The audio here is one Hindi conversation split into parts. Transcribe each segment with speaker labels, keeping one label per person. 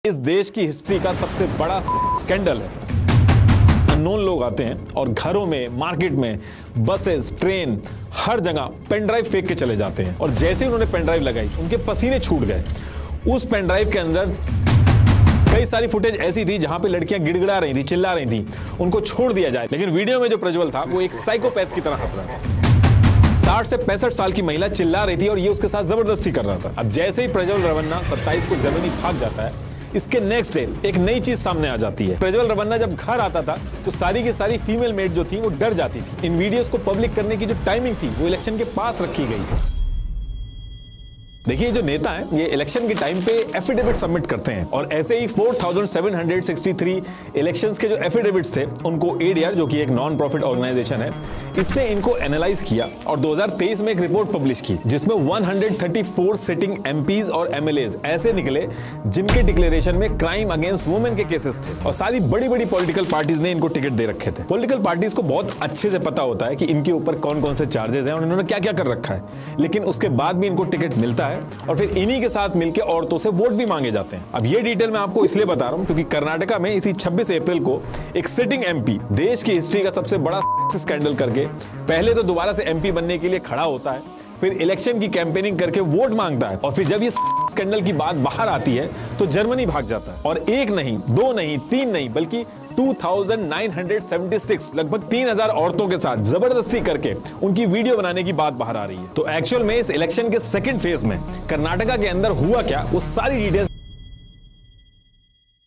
Speaker 1: इस देश की हिस्ट्री का सबसे बड़ा स्कैंडल है। अननोन लोग आते हैं और घरों में, मार्केट में, बसेस, ट्रेन, हर जगह पेन ड्राइव फेंक के चले जाते हैं और जैसे ही उन्होंने पेन ड्राइव लगाई उनके पसीने छूट गए। उस पेन ड्राइव के अंदर कई सारी फुटेज ऐसी थी जहां पे लड़कियां गिड़गिड़ा रही थी, चिल्ला रही थी, उनको छोड़ दिया जाए। लेकिन वीडियो में जो प्रज्वल था वो एक साइकोपैथ की तरह हंस रहा था। 60 से 65 साल की महिला चिल्ला रही थी और ये उसके साथ जबरदस्ती कर रहा था। अब जैसे ही प्रज्वल रवन्ना 27 को जर्मनी भाग जाता है, इसके नेक्स्ट डे एक नई चीज सामने आ जाती है। प्रज्वल रवन्ना जब घर आता था तो सारी की सारी फीमेल मेट जो थी वो डर जाती थी। इन वीडियोस को पब्लिक करने की जो टाइमिंग थी वो इलेक्शन के पास रखी गई। देखिए, जो नेता हैं ये इलेक्शन के टाइम पे एफिडेविट सबमिट करते हैं और ऐसे ही 4763 इलेक्शंस के जो एफिडेविट्स थे उनको एडीआर, जो कि एक नॉन प्रॉफिट ऑर्गेनाइजेशन है, इसने इनको एनालाइज किया और 2023 में एक रिपोर्ट पब्लिश की जिसमें 134 सिटिंग एमपीज और एमएलएज ऐसे निकले जिनके डिक्लेरेशन में क्राइम अगेंस्ट वुमेन के केसेस थे और सारी बड़ी बड़ी पॉलिटिकल पार्टीज ने इनको टिकट दे रखे थे। पॉलिटिकल पार्टीज को बहुत अच्छे से पता होता है कि इनके ऊपर कौन कौन से चार्जेस हैं और इन्होंने क्या क्या कर रखा है, लेकिन उसके बाद भी इनको टिकट मिलता है और फिर इन्हीं के साथ मिलकर औरतों से वोट भी मांगे जाते हैं। अब ये डिटेल मैं आपको इसलिए बता रहा हूं क्योंकि कर्नाटका में इसी 26 अप्रैल को एक सिटिंग एमपी देश की हिस्ट्री का सबसे बड़ा स्कैंडल करके पहले तो दोबारा से एमपी बनने के लिए खड़ा होता है, फिर इलेक्शन की कैंपेनिंग करके वोट मांगता है और फिर जब ये स्कैंडल की बात बाहर आती है तो जर्मनी भाग जाता है। और एक नहीं, दो नहीं, तीन नहीं, बल्कि 2976 लगभग 3000 औरतों के साथ जबरदस्ती करके उनकी वीडियो बनाने की बात बाहर आ रही है। तो एक्चुअल में इस इलेक्शन के सेकंड फेज में कर्नाटका के अंदर हुआ क्या, वो सारी डिटेल्स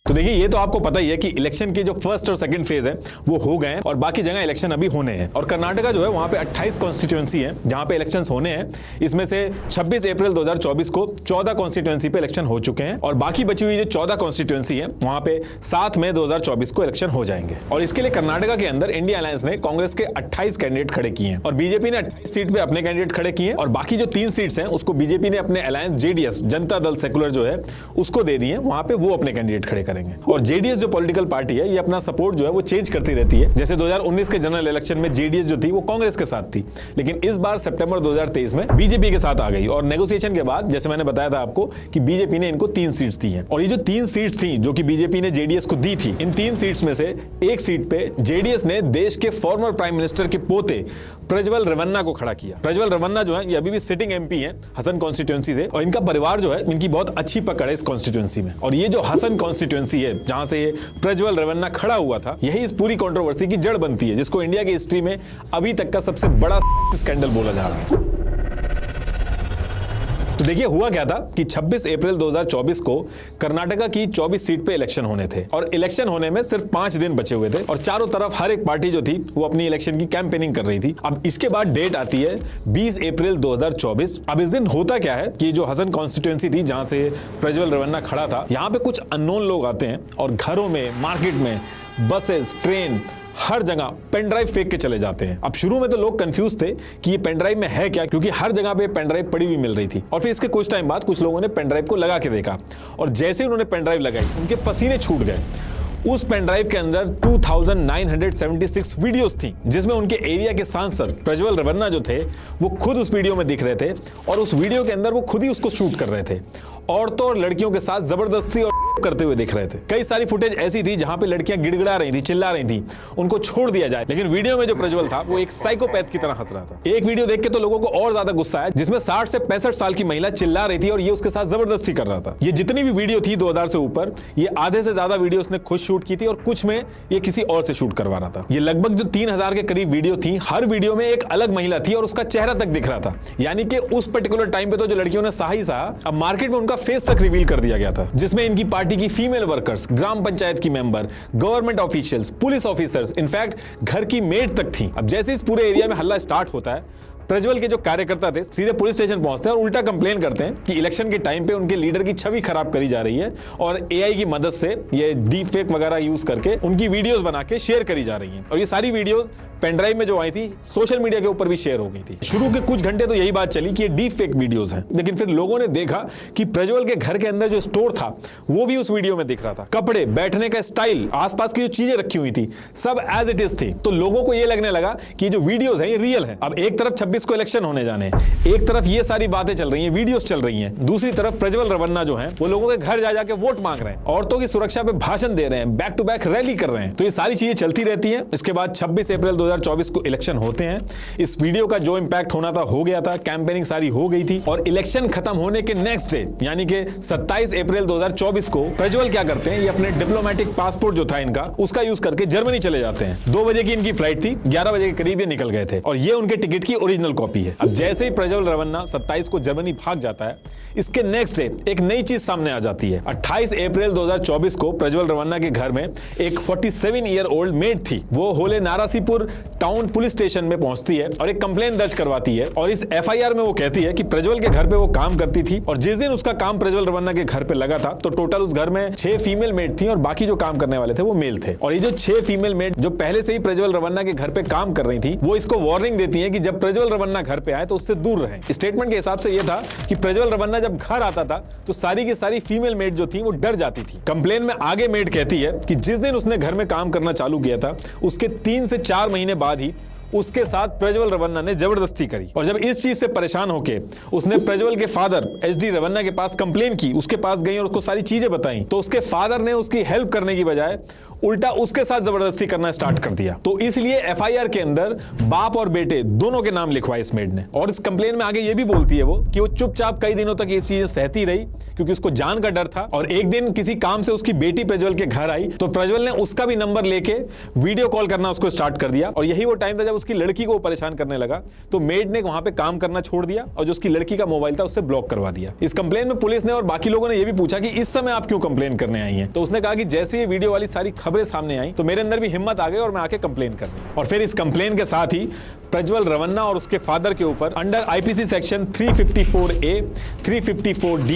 Speaker 1: तो देखिए, ये तो आपको पता ही है कि इलेक्शन के जो फर्स्ट और सेकंड फेज है वो हो गए हैं और बाकी जगह इलेक्शन अभी होने हैं। और कर्नाटका जो है वहां पे 28 कॉन्स्टिट्यूएंसी है जहां पे इलेक्शंस होने हैं। इसमें से 26 अप्रैल 2024 को 14 कॉन्स्टिट्यूएंसी पे इलेक्शन हो चुके हैं और बाकी बची हुई जो 14 कॉन्स्टिट्यूएंसी है वहां पे 7 मई 2024 को इलेक्शन हो जाएंगे। और इसके लिए कर्नाटका के अंदर इंडिया अलायंस ने कांग्रेस के 28 कैंडिडेट खड़े किए हैं और बीजेपी ने 28 सीट पे अपने कैंडिडेट खड़े किए और बाकी जो 3 सीट्स हैं उसको बीजेपी ने अपने alliance JDS, Janata Dal secular जो है, उसको दे दी है। वहां पे वो अपने कैंडिडेट खड़े करेंगे और जेडीएस जो पॉलिटिकल पार्टी है ये अपना सपोर्ट जो है वो चेंज करती रहती है। जैसे 2019 के जनरल इलेक्शन में जेडीएस जो थी वो कांग्रेस के साथ थी, लेकिन इस बार सितंबर 2023 में बीजेपी के साथ आ गई और नेगोशिएशन के बाद जैसे मैंने बताया था आपको कि बीजेपी ने इनको 3 सीट्स दी हैं। और ये जो 3 सीट्स थी जो कि बीजेपी ने जेडीएस को दी थी, इन 3 सीट्स में से एक सीट पे जेडीएस ने देश के फॉर्मर प्राइम मिनिस्टर के पोते प्रज्वल रवन्ना को खड़ा किया। प्रज्वल रवन्ना जो है ये अभी भी सिटिंग एमपी है हसन कॉन्स्टिट्यूएंसी से और इनका परिवार जो है, इनकी बहुत अच्छी पकड़ है इस कॉन्स्टिट्यूएंसी में। और ये जो हसन कॉन्स्टिट्यूएंसी है जहां से प्रज्वल रवन्ना खड़ा हुआ था, यही इस पूरी कंट्रोवर्सी की जड़ बनती है, जिसको इंडिया की हिस्ट्री में अभी तक का सबसे बड़ा स्कैंडल बोला जा रहा है। तो देखिए, हुआ क्या था कि 26 अप्रैल 2024 को कर्नाटका की 24 सीट पे इलेक्शन होने थे और इलेक्शन होने में सिर्फ 5 दिन बचे हुए थे और चारों तरफ हर एक पार्टी जो थी वो अपनी इलेक्शन की कैंपेनिंग कर रही थी। अब इसके बाद डेट आती है 20 अप्रैल 2024। अब इस दिन होता क्या है कि जो हसन कॉन्स्टिट्यूएंसी थी जहां से प्रज्वल रवन्ना खड़ा था, यहां पे कुछ अननोन लोग आते हैं और घरों में, मार्केट में, बसेस, ट्रेन, हर जगह पेन ड्राइव फेंक के चले जाते हैं। अब शुरू में तो लोग कंफ्यूज थे कि ये पेन ड्राइव में है क्या, क्योंकि हर जगह पे पेन ड्राइव पड़ी हुई मिल रही थी। और फिर इसके कुछ टाइम बाद कुछ लोगों ने पेन ड्राइव को लगा के देखा और जैसे ही उन्होंने पेन ड्राइव लगाई उनके पसीने छूट गए। उस पेन ड्राइव के अंदर 2976 वीडियोस थी जिसमें उनके एरिया के सांसद प्रज्वल रवन्ना जो थे वो खुद उस वीडियो में दिख रहे थे और उस वीडियो के अंदर वो खुद ही उसको शूट कर रहे थे, औरतों और लड़कियों के साथ जबरदस्ती और करते हुए दिख रहे थे। कई सारी फुटेज ऐसी थी जहां पे लड़कियां गिड़गिड़ा रही थी, चिल्ला रही थी, उनको छोड़ दिया जाए। लेकिन वीडियो में जो प्रज्वल था वो एक साइकोपैथ की तरह हंस रहा था। एक वीडियो देख के तो लोगों को और ज्यादा गुस्सा आया जिसमें 60 से 65 साल की महिला चिल्ला रही थी और ये उसके साथ जबरदस्ती कर रहा था। ये जितनी भी वीडियो थी 2000 से ऊपर, ये आधे से ज्यादा वीडियो उसने खुद शूट की थी और कुछ में ये किसी और से शूट करवा रहा था। ये लगभग जो 3000 के करीब वीडियो थी, हर वीडियो में एक अलग महिला थी और उसका चेहरा तक दिख रहा था। यानी कि उस पर्टिकुलर टाइम पे तो जो लड़कियों ने सहा ही सहा, अब मार्केट में उनका फेस तक रिवील कर दिया गया था, जिसमें इनकी पार्टी की फीमेल वर्कर्स, ग्राम पंचायत की member, government officials, police officers, in fact घर की मेड तक थी। अब जैसे इस पूरे एरिया में हल्ला स्टार्ट होता है, प्रज्वल के जो कार्यकर्ता थे सीधे पुलिस स्टेशन पहुंचते हैं और उल्टा कंप्लेन करते हैं कि इलेक्शन के टाइम पे उनके लीडर की छवि खराब करी जा रही है और एआई की मदद से ये डीप फेक वगैरह यूज करके उनकी वीडियोस बना के शेयर करी जा रही हैं। और ये सारी वीडियोस पेनड्राइव में जो आई थी सोशल मीडिया के ऊपर भी शेयर हो गई थी। शुरू के कुछ घंटे तो यही बात चली कि ये डीप फेक वीडियोस हैं, लेकिन फिर लोगों ने देखा कि प्रज्वल के घर के अंदर जो स्टोर था वो भी उस वीडियो में दिख रहा था। कपड़े, बैठने का स्टाइल, आसपास की जो चीजें रखी हुई थी सब एज इट इज थी। तो लोगों को ये लगने लगा कि जो वीडियोस हैं ये रियल है। अब एक तरफ 26 को इलेक्शन होने जाने हैं, एक तरफ ये सारी बातें चल रही हैं, वीडियोस चल रही हैं, दूसरी तरफ प्रज्वल रवन्ना जो है वो लोगों के घर जा जाके वोट मांग रहे हैं, औरतों की सुरक्षा पे भाषण दे रहे हैं, बैक टू बैक रैली कर रहे हैं। तो ये सारी चीजें चलती रहती हैं। इसके बाद 26 अप्रैल 2024 को इलेक्शन होते हैं। इस वीडियो का जो इंपैक्ट होना था हो गया था, कैंपेनिंग सारी हो गई थी और इलेक्शन खत्म होने के नेक्स्ट डे यानी कि 27 अप्रैल 2024 को प्रज्वल क्या करते हैं, ये अपने डिप्लोमेटिक पासपोर्ट जो था इनका उसका यूज करके जर्मनी चले जाते हैं। 2 बजे की इनकी फ्लाइट थी, 11 बजे के करीब ये निकल गए थे और ये उनके टिकट की ओरिजिनल कॉपी है। अब जैसे ही प्रज्वल रवन्ना 27 को जर्मनी भाग जाता है, इसके नेक्स्ट डे एक नई चीज सामने आ जाती है। 28 अप्रैल 2024 को प्रज्वल रवन्ना के घर में एक 47 ईयर ओल्ड मेड थी। वो होले नारासीपुर टाउन पुलिस स्टेशन में पहुंचती है और एक कंप्लेंट दर्ज करवाती है और इस एफआईआर में वो कहती है कि प्रज्वल के घर पे वो काम करती थी और जिस दिन उसका काम प्रज्वल रवन्ना के घर पे लगा था तो टोटल उस घर में 6 फीमेल मेड थी और बाकी जो काम करने वाले थे वो मेल थे। और ये जो 6 फीमेल मेड जो पहले से ही प्रज्वल रवन्ना के घर पे काम कर रही थी वो इसको वार्निंग देती है कि जब प्रज्वल रवन्ना घर पे आए तो उससे दूर रहें। स्टेटमेंट के हिसाब से ये था कि प्रज्वल रवन्ना जब घर आता था तो सारी की सारी फीमेल मेड जो थी वो डर जाती थी। कंप्लेन में आगे मेड कहती है कि जिस दिन उसने घर में काम करना चालू किया था उसके 3 से 4 महीने बाद ही उसके साथ प्रज्वल रवन्ना ने जबरदस्ती करी और जब इस चीज से परेशान होके उसने प्रज्वल के फादर एसडी रवन्ना के पास कंप्लेन की, उसके पास गई और उसको सारी चीजें बताई, तो उसके फादर ने उसकी हेल्प करने की बजाय उल्टा उसके साथ जबरदस्ती करना स्टार्ट कर दिया। तो इसलिए एफआईआर के अंदर बाप और बेटे दोनों के नाम लिखवाए इस मेड ने। और इस कंप्लेन में आगे ये भी बोलती है वो कि वो चुपचाप कई दिनों तक ये चीजें सहती रही क्योंकि उसको जान का डर था। और एक दिन किसी काम से उसकी बेटी प्रज्वल के घर आई तो प्रज्वल ने उसका भी नंबर लेके वीडियो कॉल करना उसको स्टार्ट कर दिया और यही वो टाइम था जब उसकी लड़की को परेशान करने लगा तो मेड ने वहां पे काम करना छोड़ दिया और जो उसकी लड़की का मोबाइल था उससे ब्लॉक करवा दिया। इस कंप्लेन में पुलिस ने और बाकी लोगों ने यह भी पूछा कि इस समय आप क्यों कंप्लेन करने आई हैं, तो उसने कहा कि जैसे ये वीडियो वाली सारी खबरें सामने आई तो मेरे अंदर भी हिम्मत आ गई और मैं आके कंप्लेन कर दी। और फिर इस कंप्लेन के साथ ही प्रज्वल रवन्ना और उसके फादर के ऊपर under IPC section 354A, 354D,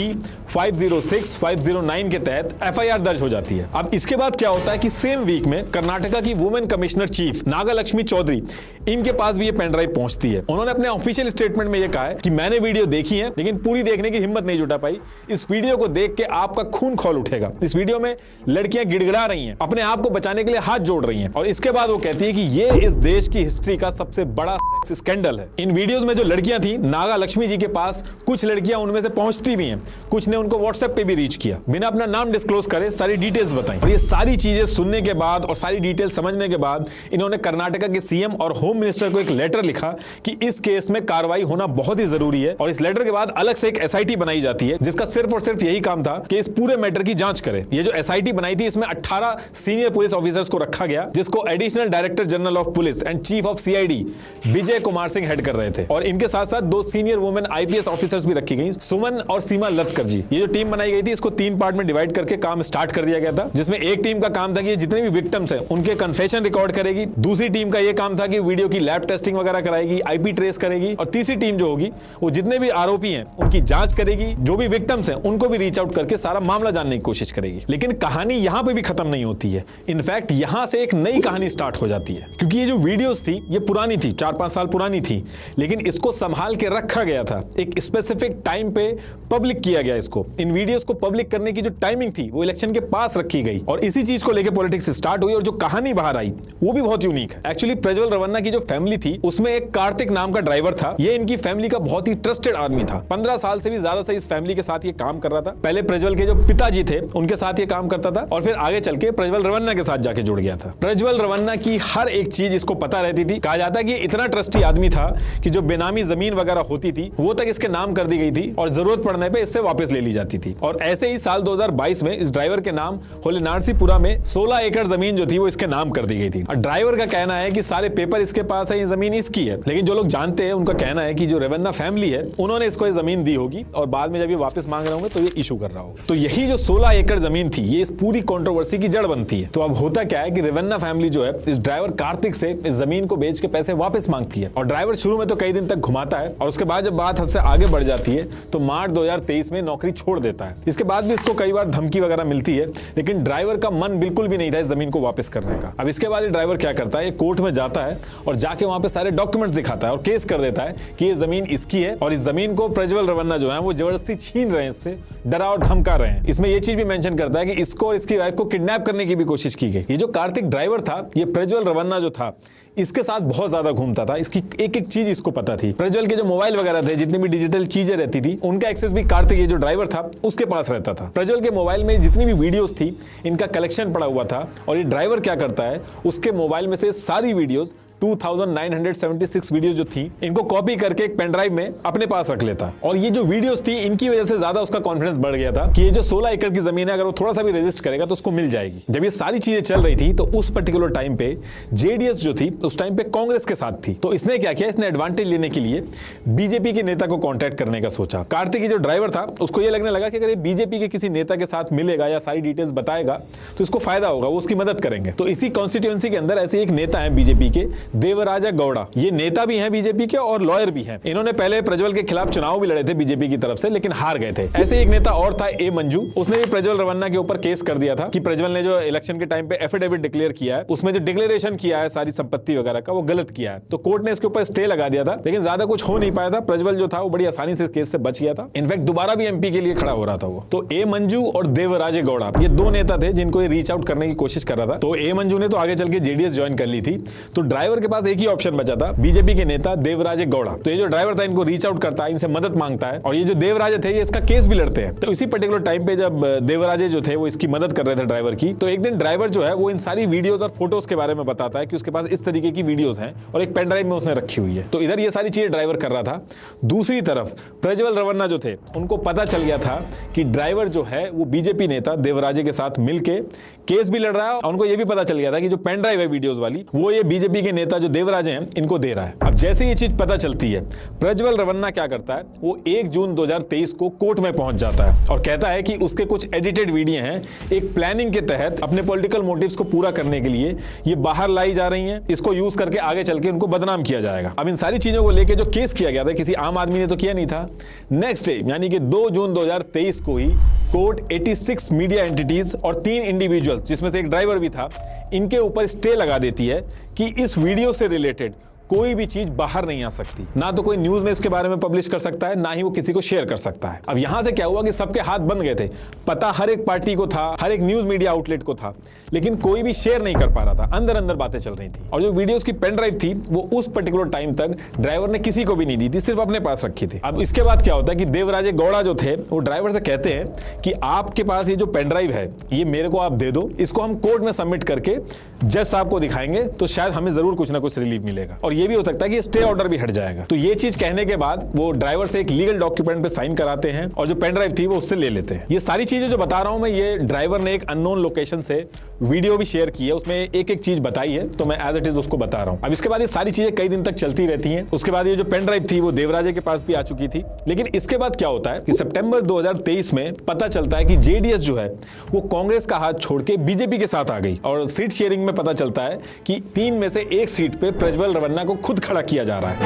Speaker 1: 506, 509 के तहत एफआईआर दर्ज हो जाती है। अब इसके बाद क्या होता है कि सेम वीक में कर्नाटका की वुमेन कमिश्नर चीफ नागालक्ष्मी चौधरी, इनके पास भी ये पेन ड्राइव पहुंचती है। उन्होंने अपने ऑफिशियल स्टेटमेंट में ये कहा है कि मैंने वीडियो देखी है लेकिन पूरी देखने की हिम्मत नहीं जुटा पाई। इस वीडियो को देख के आपका खून खौल उठेगा। इस वीडियो में लड़कियां गिड़गिड़ा रही हैं, अपने आप को बचाने के लिए हाथ जोड़ रही हैं और इसके बाद वो कहती है कि ये इस देश की हिस्ट्री का सबसे बड़ा सेक्स स्कैंडल है। इन वीडियोस में जो लड़कियां थी नागा लक्ष्मी जी के पास कुछ लड़कियां उनमें से पहुंचती भी हैं, कुछ ने उनको व्हाट्सएप पे भी रीच किया, बिना अपना नाम डिस्क्लोज करे सारी डिटेल्स बताई। और ये सारी चीजें सुनने के बाद और सारी डिटेल्स समझने के बाद इन्होंने कर्नाटका के सीएम और होम मिनिस्टर को एक लेटर लिखा कि इस केस में कार्रवाई होना बहुत ही जरूरी है। और इस लेटर के बाद अलग से एक एसआईटी बनाई जाती है जिसका सिर्फ और सिर्फ यही काम था कि इस पूरे मैटर की जांच करे। ये जो एसआईटी बनाई थी इसमें 18 सीनियर पुलिस ऑफिसर्स को रखा गया जिसको additional director general of police and chief of CID Vijay Kumar Singh head कर रहे थे। और इनके साथ साथ 2 सीनियर वुमेन आईपीएस ऑफिसर्स भी रखी गई, सुमन और सीमा लतकर जी। ये जो टीम बनाई गई थी इसको 3 पार्ट में डिवाइड करके काम स्टार्ट कर दिया गया था, जिसमें एक टीम का काम था कि जितने भी विक्टिम्स हैं उनके कन्फेशन रिकॉर्ड करेगी, दूसरी टीम का ये काम था कि वीडियो की लैब टेस्टिंग वगैरह कराएगी, आईपी ट्रेस करेगी, और तीसरी टीम जो होगी वो जितने भी आरोपी हैं उनकी जांच करेगी, जो भी विक्टिम्स हैं उनको भी रीच आउट करके सारा मामला जानने की कोशिश करेगी। लेकिन कहानी यहां पे भी खत्म नहीं होती है। इनफैक्ट यहां से एक नई कहानी स्टार्ट हो जाती है, क्योंकि ये जो वीडियोस थी ये पुरानी थी, 4-5 साल पुरानी थी, लेकिन इसको संभाल के रखा गया था। एक स्पेसिफिक टाइम पे पब्लिक किया गया इसको। इन वीडियोस को पब्लिक करने की जो टाइमिंग थी वो इलेक्शन के पास रखी गई और इसी चीज को लेकर पॉलिटिक्स स्टार्ट हुई। और जो कहानी बाहर आई वो भी बहुत यूनिक है। एक्चुअली प्रज्वल रवन्ना की जो फैमिली थी उसमें एक कार्तिक नाम का ड्राइवर था। ये इनकी फैमिली का बहुत ही ट्रस्टेड आदमी था। 15 साल से भी ज्यादा से इस फैमिली के साथ ये काम कर रहा था। पहले प्रज्वल के जो पिताजी थे उनके साथ ये काम करता था और फिर आगे चल के प्रज्वल रवन्ना के साथ जाके जुड़ गया था। प्रज्वल रवन्ना की हर एक चीज इसको पता रहती थी। कहा जाता है कि इतना ट्रस्टी आदमी था कि जो बेनामी जमीन वगैरह होती थी वो तक इसके नाम कर दी गई थी और जरूरत पड़ने पे इससे वापस ले ली जाती थी। और ऐसे ही साल 2022 में इस ड्राइवर के नाम होले नारसीपुरा में 16 एकड़ जमीन जो थी वो इसके नाम कर दी गई थी। और ड्राइवर का कहना है कि सारे पेपर इसके पास है, ये जमीन इसकी है। लेकिन जो लोग जानते हैं उनका कहना है कि जो रवन्ना फैमिली है उन्होंने इसको ये जमीन दी होगी और बाद में जब ये वापस मांग रहे होंगे तो ये इशू कर रहा होगा। तो यही जो 16 एकड़ जमीन थी ये इस पूरी कंट्रोवर्सी की जड़ बनती है। तो अब होता क्या है कि रवन्ना फैमिली जो है इस ड्राइवर कार्तिक से इस जमीन को बेच के पैसे वापस वापस मांगती है और ड्राइवर शुरू में तो कई दिन तक घुमाता है और उसके बाद जब बात हद से आगे बढ़ जाती है तो मार्च 2023 में नौकरी छोड़ देता है। इसके बाद भी इसको कई बार धमकी वगैरह मिलती है, लेकिन ड्राइवर का मन बिल्कुल भी नहीं था इस जमीन को वापस करने का। अब इसके बाद ये ड्राइवर क्या करता है, ये कोर्ट में जाता है और जाके वहां पे सारे डॉक्यूमेंट्स दिखाता है और केस कर देता है कि ये जमीन इसकी है और इस जमीन को प्रज्वल रवन्ना जो है वो जबरदस्ती छीन रहे हैं, इससे डरा और धमका रहे हैं। इसमें ये चीज भी मेंशन करता है कि इसको और इसकी वाइफ को किडनैप करने की भी कोशिश की गई। ये जो कार्तिक ड्राइवर था, ये प्रज्वल रवन्ना जो था, इसके साथ बहुत ज्यादा घूमता था। इसकी एक एक चीज इसको पता थी। प्रज्वल के जो मोबाइल वगैरह थे, जितनी भी डिजिटल चीजें रहती थी, उनका एक्सेस भी कार्तिक, ये जो ड्राइवर था, उसके पास रहता था। प्रज्वल के मोबाइल में जितनी भी वीडियोस थी, इनका कलेक्शन पड़ा हुआ था और ये ड्राइवर क्या करता है, उसके मोबाइल में से सारी वीडियोस 2976 वीडियोस जो थी, इनको कॉपी करके एक पेन ड्राइव में अपने पास रख लेता। और ये जो वीडियोस थी, इनकी वजह से ज्यादा उसका कॉन्फिडेंस बढ़ गया था कि ये जो 16 एकड़ की जमीन है, अगर वो थोड़ा सा भी रजिस्ट करेगा तो उसको मिल जाएगी। जब ये सारी चीजें चल रही थी तो उस पर्टिकुलर टाइम पे जेडीएस जो थी, उस टाइम पे कांग्रेस के साथ थी। तो इसने क्या किया, इसने एडवांटेज लेने के लिए बीजेपी के नेता को कॉन्टैक्ट करने का सोचा। कार्तिक जो ड्राइवर था, उसको ये लगने लगा कि अगर ये बीजेपी के किसी नेता के साथ मिलेगा या सारी डिटेल्स बताएगा तो इसको फायदा होगा, वो उसकी मदद करेंगे। तो इसी कॉन्स्टिट्यूएंसी के अंदर ऐसे एक नेता है बीजेपी के, देवराजा गौड़ा। ये नेता भी हैं बीजेपी के और लॉयर भी हैं। इन्होंने पहले प्रज्वल के खिलाफ चुनाव भी लड़े थे बीजेपी की तरफ से, लेकिन हार गए थे। ऐसे एक नेता और था, ए मंजू। उसने भी प्रज्वल रवन्ना के ऊपर केस कर दिया था कि प्रज्वल ने जो इलेक्शन के टाइम पे एफिडेविट डिक्लेयर किया है, उसमें जो डिक्लेरेशन किया है सारी संपत्ति वगैरह का, वो गलत किया है। तो कोर्ट ने इसके ऊपर स्टे लगा दिया था, लेकिन ज्यादा कुछ हो नहीं पाया था। प्रज्वल जो था वो बड़ी आसानी से केस से बच गया था। इनफैक्ट दोबारा भी एमपी के लिए खड़ा हो रहा था वो। तो ए मंजू और देवराजे गौड़ा, ये दो नेता थे जिनको ये रीच आउट करने की कोशिश कर रहा था। तो ए मंजू ने तो आगे चल के जेडीएस ज्वाइन कर ली थी। तो ड्राइवर के पास एक ही ऑप्शन बचा था, बीजेपी के नेता देवराजे गौड़ा। तो ये जो ड्राइवर था, इनको रीच आउट करता है, इनसे मदद मांगता है और ये जो देवराजे थे, ये इसका केस भी लड़ते हैं। तो इसी पर्टिकुलर टाइम पे जब देवराजे जो थे वो इसकी मदद कर रहे थे ड्राइवर की, तो एक दिन ड्राइवर जो है वो इन सारी वीडियोस और फोटोज के बारे में बताता है कि उसके पास इस तरीके की वीडियोस हैं और एक पेन ड्राइव में उसने रखी हुई है। तो इधर ये सारी चीजें ड्राइवर कर रहा था। दूसरी तरफ प्रज्वल रवन्ना जो थे, उनको पता चल गया था कि ड्राइवर जो है वो बीजेपी नेता देवराजे के साथ मिलकर केस भी लड़ रहा है और उनको ये भी पता चल गया था कि जो पेन ड्राइव है वीडियोस वाली, वो ये बीजेपी के नेता जो देवराजे हैं, इनको दे रहा है। अब जैसे ये चीज पता चलती है, प्रज्वल रवन्ना क्या करता है, वो 1 जून 2023 को कोर्ट में पहुंच जाता है और कहता है कि उसके कुछ एडिटेड वीडियो हैं, एक प्लानिंग के तहत अपने पॉलिटिकल मोटिव्स को पूरा करने के लिए ये बाहर लाई जा रही हैं। इसको यूज करके आगे चल के उनको बदनाम किया जाएगा। अब इन सारी चीजों को लेकर जो केस किया गया था, किसी आम आदमी ने तो किया नहीं था। नेक्स्ट डे यानी कि 2 जून 2023 को ही कोर्ट 86 मीडिया एंटिटीज और 3 इंडिविजुअल्स, जिसमें से एक ड्राइवर भी था, इनके ऊपर स्टे लगा देती है कि इस वीडियो से रिलेटेड कोई भी चीज बाहर नहीं आ सकती। ना तो कोई न्यूज में इसके बारे में पब्लिश कर सकता है, ना ही वो किसी को शेयर कर सकता है। अब यहां से क्या हुआ कि सबके हाथ बंद गए थे। पता हर एक पार्टी को था, हर एक न्यूज मीडिया आउटलेट को था, लेकिन कोई भी शेयर नहीं कर पा रहा था। अंदर अंदर बातें चल रही थी और जो वीडियोस की पेन ड्राइव थी, वो उस पर्टिकुलर टाइम तक ड्राइवर ने किसी को भी नहीं दी थी, सिर्फ अपने पास रखी थी। अब इसके बाद क्या होता है कि देवराजे गौड़ा जो थे, वो ड्राइवर से कहते हैं कि आपके पास ये जो पेन ड्राइव है, ये मेरे को आप दे दो, इसको हम कोर्ट में सबमिट करके जज साहब को दिखाएंगे तो शायद हमें जरूर कुछ ना कुछ रिलीफ मिलेगा और ये भी हो सकता है कि स्टे ऑर्डर भी हट जाएगा। तो ये चीज कहने के बाद वो ड्राइवर से एक लीगल डॉक्यूमेंट पे साइन कराते हैं और जो पेन ड्राइव थी वो उससे ले लेते हैं। ये सारी चीजें जो बता रहा हूं मैं, ये ड्राइवर ने एक अननोन लोकेशन से वीडियो भी शेयर की है, उसमें एक एक चीज बताई है, तो मैं एज इट इज उसको बता रहा हूं। अब इसके बाद ये सारी चीजें कई दिन तक चलती रहती हैं। उसके बाद ये जो पेन ड्राइव थी वो देवराजे के पास भी आ चुकी थी। लेकिन इसके बाद क्या होता है कि सितंबर 2023 में पता चलता है कि जेडीएस जो है वो कांग्रेस का हाथ छोड़ के बीजेपी के साथ आ गई और सीट शेयरिंग में पता चलता है कि 3 में से 1 सीट पे प्रज्वल रवन्ना को खुद खड़ा किया जा रहा है।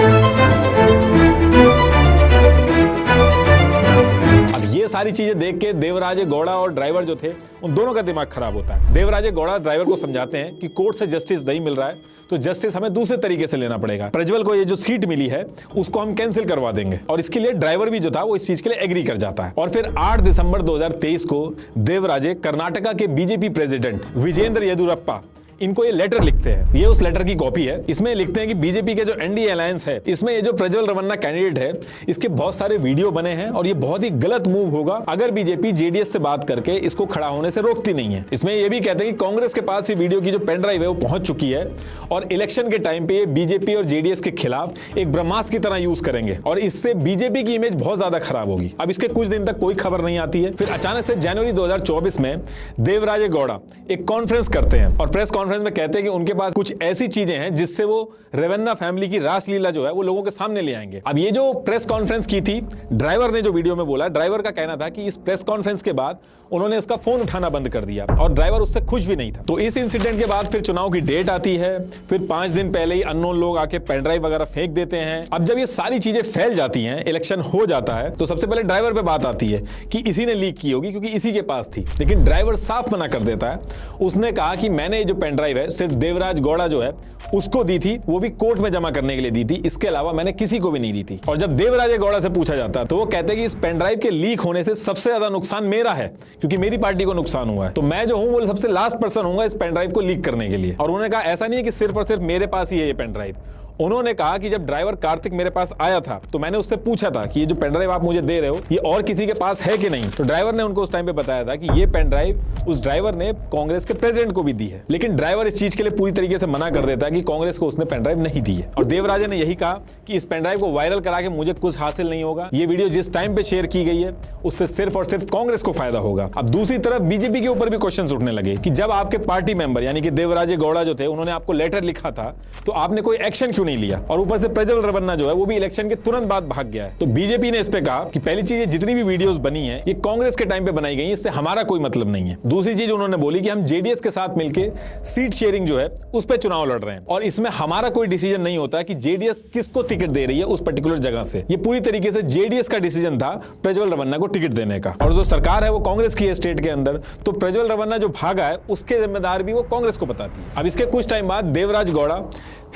Speaker 1: अब ये सारी चीजें देख के देवराजे गौड़ा और ड्राइवर जो थे, उन दोनों का दिमाग खराब होता है। देवराजे गौड़ा ड्राइवर को समझाते हैं कि कोर्ट से जस्टिस नहीं मिल रहा है, तो जस्टिस हमें दूसरे तरीके से लेना पड़ेगा। प्रज्वल को ये जो सीट मिली है उसको हम कैंसिल करवा देंगे और इसके लिए ड्राइवर भी जो था वो इस चीज के लिए एग्री कर जाता है। और फिर 8 दिसंबर 2023 को देवराजे कर्नाटका के बीजेपी प्रेसिडेंट विजेंद्र येदुरप्पा, इनको ये लेटर लिखते हैं। ये उस लेटर की कॉपी है। इसमें लिखते हैं कि बीजेपी के जो एनडीए अलायंस है, इसमें ये जो प्रज्वल रवन्ना कैंडिडेट है, इसके बहुत सारे वीडियो बने हैं और ये बहुत ही गलत मूव होगा अगर बीजेपी जेडीएस से बात करके इसको खड़ा होने से रोकती नहीं है। इसमें ये भी कहते हैं कि कांग्रेस के पास ये वीडियो की जो पेन ड्राइव है वो पहुंच चुकी है और इलेक्शन के टाइम पे ये बीजेपी और जेडीएस के खिलाफ एक ब्रह्मास्त्र की तरह यूज करेंगे और इससे बीजेपी की इमेज बहुत ज्यादा खराब होगी। अब इसके कुछ दिन तक कोई खबर नहीं आती है। फिर अचानक से जनवरी 2024 में देवराजे गौड़ा एक कॉन्फ्रेंस करते हैं और प्रेस कॉन्फ्रेंस कॉन्फ्रेंस में कहते हैं कि उनके पास कुछ ऐसी चीजें हैं जिससे वो रेवन्ना फैमिली की रासलीला जो है वो लोगों के सामने ले आएंगे। अब ये जो प्रेस कॉन्फ्रेंस की थी, ड्राइवर ने जो वीडियो में बोला, ड्राइवर का कहना था कि इस प्रेस कॉन्फ्रेंस के बाद उन्होंने इसका फोन उठाना बंद कर दिया और ड्राइवर उससे खुश भी नहीं था। तो इस इंसिडेंट के बाद फिर चुनाव की डेट आती है, फिर 5 दिन पहले ही अननोन लोग आके पेन ड्राइव वगैरह फेंक देते हैं। अब जब ये सारी चीजें फैल जाती हैं, इलेक्शन हो जाता है, तो सबसे पहले ड्राइवर पे बात आती है कि इसी ने लीक की होगी क्योंकि इसी के पास थी। लेकिन ड्राइवर साफ मना कर देता है। उसने कहा कि मैंने जो पेन ड्राइव है सिर्फ देवराज गौड़ा जो है उसको दी थी, वो भी कोर्ट में जमा करने के लिए दी थी, इसके अलावा मैंने किसी को भी नहीं दी थी। और जब देवराज गौड़ा से पूछा जाता तो वो कहते हैं कि इस पेन ड्राइव के लीक होने से सबसे ज्यादा नुकसान मेरा है क्योंकि मेरी पार्टी को नुकसान हुआ है, तो मैं जो हूं वो सबसे लास्ट पर्सन हूंगा इस पेन ड्राइव को लीक करने के लिए। और उन्होंने कहा ऐसा नहीं है कि सिर्फ और सिर्फ मेरे पास ही है ये पेन ड्राइव। उन्होंने कहा कि जब ड्राइवर कार्तिक मेरे पास आया था तो मैंने उससे पूछा था कि ये जो पेन ड्राइव आप मुझे दे रहे हो ये और किसी के पास है कि नहीं, तो ड्राइवर ने उनको उस टाइम पे बताया था कि ये पेन ड्राइव उस ड्राइवर ने कांग्रेस के प्रेसिडेंट को भी दी है। लेकिन ड्राइवर इस चीज के लिए पूरी तरीके से मना कर देता है कि कांग्रेस को उसने पेन ड्राइव नहीं दी है। और देवराजे ने यही कहा कि इस पेन ड्राइव को वायरल करा के मुझे कुछ हासिल नहीं होगा, ये वीडियो जिस टाइम पे शेयर की गई है उससे सिर्फ और सिर्फ कांग्रेस को फायदा होगा। अब दूसरी तरफ बीजेपी के ऊपर भी क्वेश्चन उठने लगे कि जब आपके पार्टी मेंबर यानी कि देवराजे गौड़ा जो थे उन्होंने आपको लेटर लिखा था तो आपने कोई एक्शन क्यों नहीं लिया, और ऊपर से प्रज्वल रेवन्ना जो है वो भी इलेक्शन के तुरंत बाद भाग गया है। तो बीजेपी ने इस पे कहा कि पहली चीज, जितनी भी वीडियोस बनी है ये कांग्रेस के टाइम पे बनाई गई, इससे हमारा कोई मतलब नहीं है। दूसरी चीज उन्होंने बोली कि हम जेडीएस के साथ मिलकर सीट शेयरिंग जो है उस पर चुनाव लड़ रहे हैं और इसमें हमारा कोई डिसीजन नहीं होता कि जेडीएस किसको टिकट दे रही है उस पर्टिकुलर जगह से। ये पूरी तरीके से जेडीएस का डिसीजन था प्रज्वल रेवन्ना को टिकट देने का, और जो सरकार है वो कांग्रेस की है स्टेट के अंदर, तो प्रज्वल रेवन्ना जो भागा है उसके जिम्मेदार भी वो कांग्रेस को बताती है। अब इसके कुछ टाइम बाद देवराज गौड़ा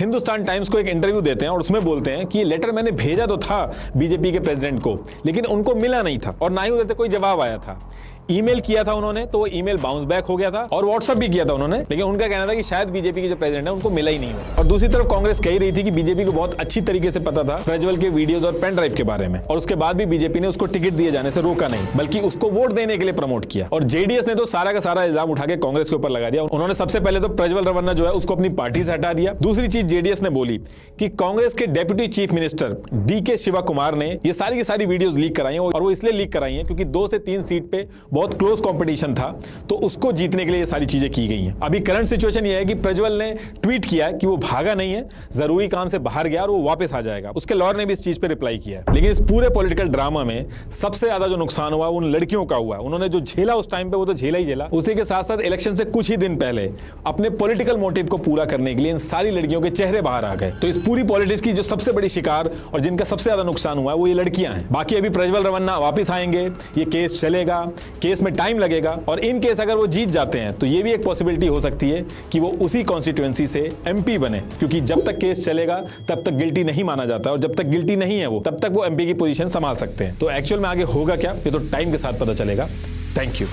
Speaker 1: हिंदुस्तान टाइम्स को एक इंटरव्यू देते हैं और उसमें बोलते हैं कि ये लेटर मैंने भेजा तो था बीजेपी के प्रेसिडेंट को, लेकिन उनको मिला नहीं था और ना ही उधर से कोई जवाब आया था। ईमेल किया था उन्होंने तो वो ईमेल बाउंस बैक हो गया था और व्हाट्सएप भी किया था उन्होंने, लेकिन उनका कहना था कि शायद बीजेपी के जो प्रेसिडेंट है उनको मिला ही नहीं हो। और दूसरी तरफ कांग्रेस कह रही थी कि बीजेपी को बहुत अच्छी तरीके से पता था प्रज्वल के वीडियोस और पेन ड्राइव के बारे में, और उसके बाद भी बीजेपी ने उसको टिकट दिए जाने से रोका नहीं बल्कि उसको वोट देने के लिए प्रमोट किया। और जेडीएस ने तो सारा का सारा इल्जाम उठा के कांग्रेस के ऊपर लगा दिया। उन्होंने सबसे पहले तो प्रज्वल रेवन्ना जो है उसको अपनी पार्टी से हटा दिया। दूसरी चीज जेडीएस ने बोली कि कांग्रेस के deputy chief minister DK Shivakumar ने ये सारी की सारी वीडियोस लीक कराई हैं, और वो इसलिए लीक कराई हैं क्योंकि 2 से 3 सीट पे बहुत क्लोज कॉम्पिटिशन था, तो उसको जीतने के लिए ये सारी चीजें की गई हैं। अभी करंट सिचुएशन ये है कि प्रज्वल ने ट्वीट किया कि वो भागा नहीं है, जरूरी काम से बाहर गया और वो वापस आ जाएगा। उसके लॉयर ने भी इस चीज पे रिप्लाई किया है। लेकिन इस पूरे पॉलिटिकल ड्रामा में सबसे ज्यादा जो नुकसान हुआ उन लड़कियों का हुआ। उन्होंने जो झेला उस टाइम पे वो तो झेला ही झेला, उसी के साथ साथ इलेक्शन से कुछ ही दिन पहले अपने पॉलिटिकल मोटिव को पूरा करने के लिए इन सारी लड़कियों के चेहरे बाहर आ गए। तो इस पूरी पॉलिटिक्स की जो सबसे बड़ी शिकार और जिनका सबसे ज्यादा नुकसान हुआ है वो ये लड़कियां हैं। बाकी अभी प्रज्वल रेवन्ना वापस आएंगे, ये केस चलेगा, केस में टाइम लगेगा, और इन केस अगर वो जीत जाते हैं तो ये भी एक पॉसिबिलिटी हो सकती है कि वो उसी कॉन्स्टिट्यूएंसी से एमपी बने, क्योंकि जब तक केस चलेगा तब तक गिल्टी नहीं माना जाता, और जब तक गिल्टी नहीं है वो तब तक वो एमपी की पोजीशन संभाल सकते हैं। तो एक्चुअल में आगे होगा क्या ये तो टाइम के साथ पता चलेगा। Thank you.